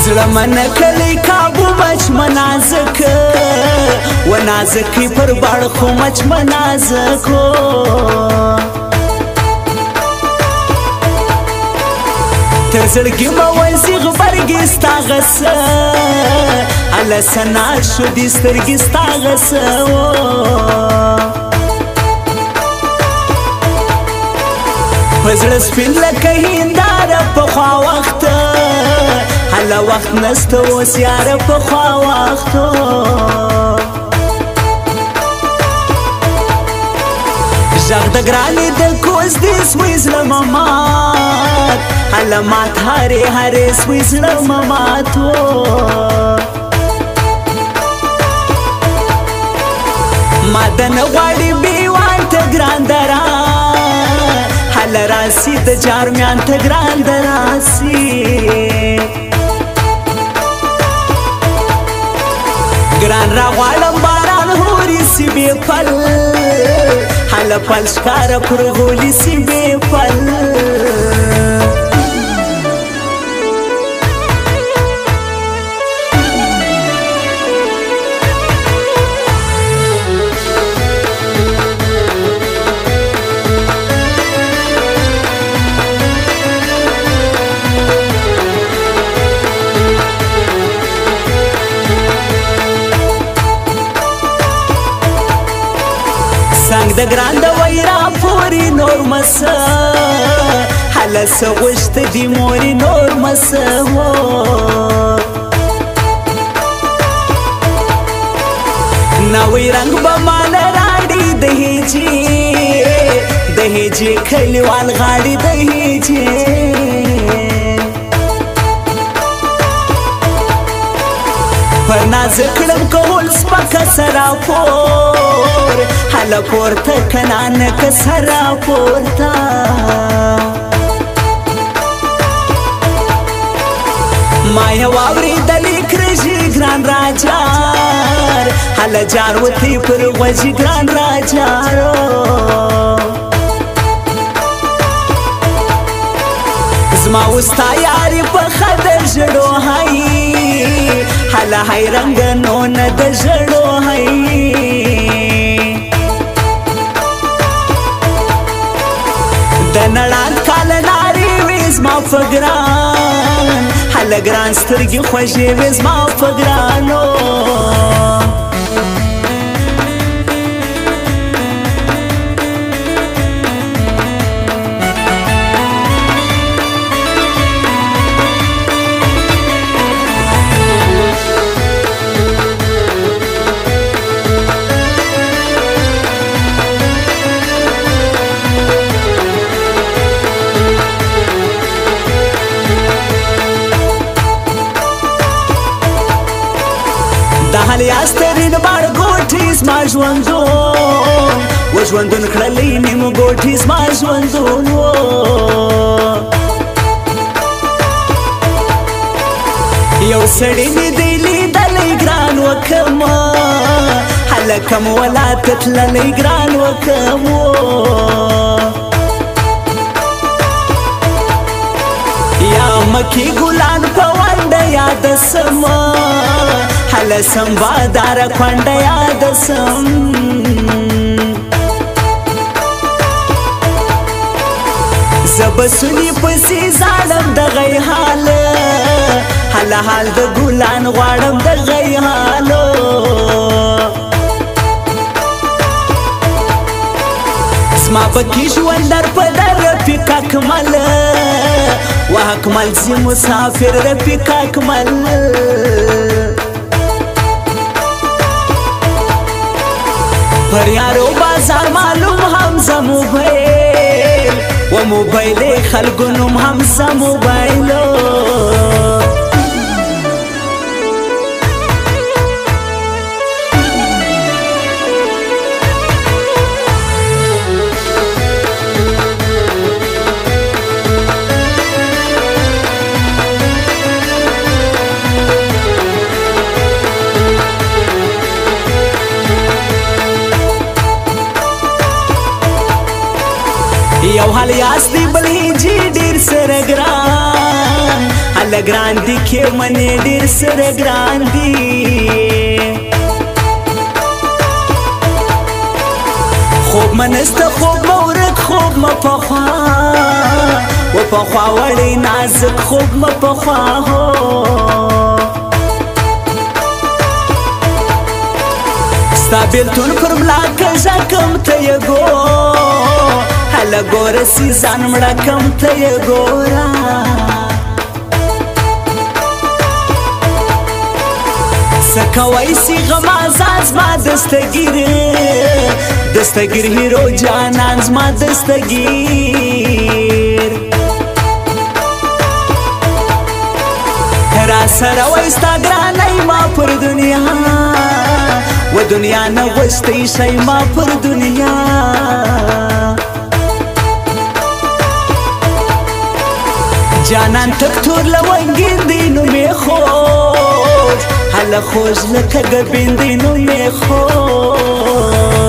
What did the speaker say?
زلمن کلی کابو مچ منازک و نازکی پر بار خو مچ منازکو تزرگی موازی غبرگی استاغس علا سنا شدی سترگی استاغس پزر سپین لکه هندار پخوا وقت هلا وقت نست اوس یار پخوا وختو ژغ د ګرانې د کوز دې سوی زړه ممات هلا مات هرې هرې سوی زړه مماتو ما د نه غواړي بیوان ته ګران دران هلا راسي د جارمیان ته ګران دراسي ګران را غواړم باران هوري سی بې پل هله پل ښکاره پر غولي سی بې پل سنگ د ګران د ویرا پوری نور مس هله سغشت دی موري نور مس نوی رنگ بمان راړي د هجي کلیوال غاړي د هجي پر ناز کړم کول سپکه سراپور هله پورته کنانه که سراپورته ما یې واورېدلې کرژي ګران راجار هله جار وتی پر غوږي ګران راجارو زما وستا یاري په خدر ژړو هی هله هی رنګنونه د ژړو هی د نړان کال ناري وې زما په ګران هله ګران سترګې خوږې وې زما په ګرانو هل یاسترین بار ګوټي زما ژوندون و ژوندون کړلی نیم ګوټي زما ژوندون یو سړی مې دی لیدلی ګران وکم هلکم ولاته تللی ګران وکم یا مکی ګلان په ونډه یاد سم هله سم باداره کونډه یاد سم زه به سوني پسې زاړم دغی حال هله حال د ګلان غواړم دغی حالو زما پکې ژوند در په در رفیق اکمل و اکمل زی مسافر رفیق اکمل پر یارو بازار معلوم حمزه موبایل و موبایل خلقونم حمزه موبایلو یاس دی بل هیجی ډیر سره ګران هله ګران دی کې منې ډیر سره ګران دی خوب منسته خوب مورک خوب مپخوا و پخوا وړی نازک خوب مپخوا هو ستا بیلتون پر ملا کژه کم ته یې ګور هله ګوره سیزان مړه کم ته یې ګوره څه کوی سي غمازان زما دستګیر دستګیر هیرو جانان زما دستګیر را سره وای ستا ګرانۍ ما پر دنیا و دنیا نه غوښتی شی ما پر دنیا جانان تک تور لونګین دی نو مې خوږ هله خوږ لکه ګبین دی نو مې خوږ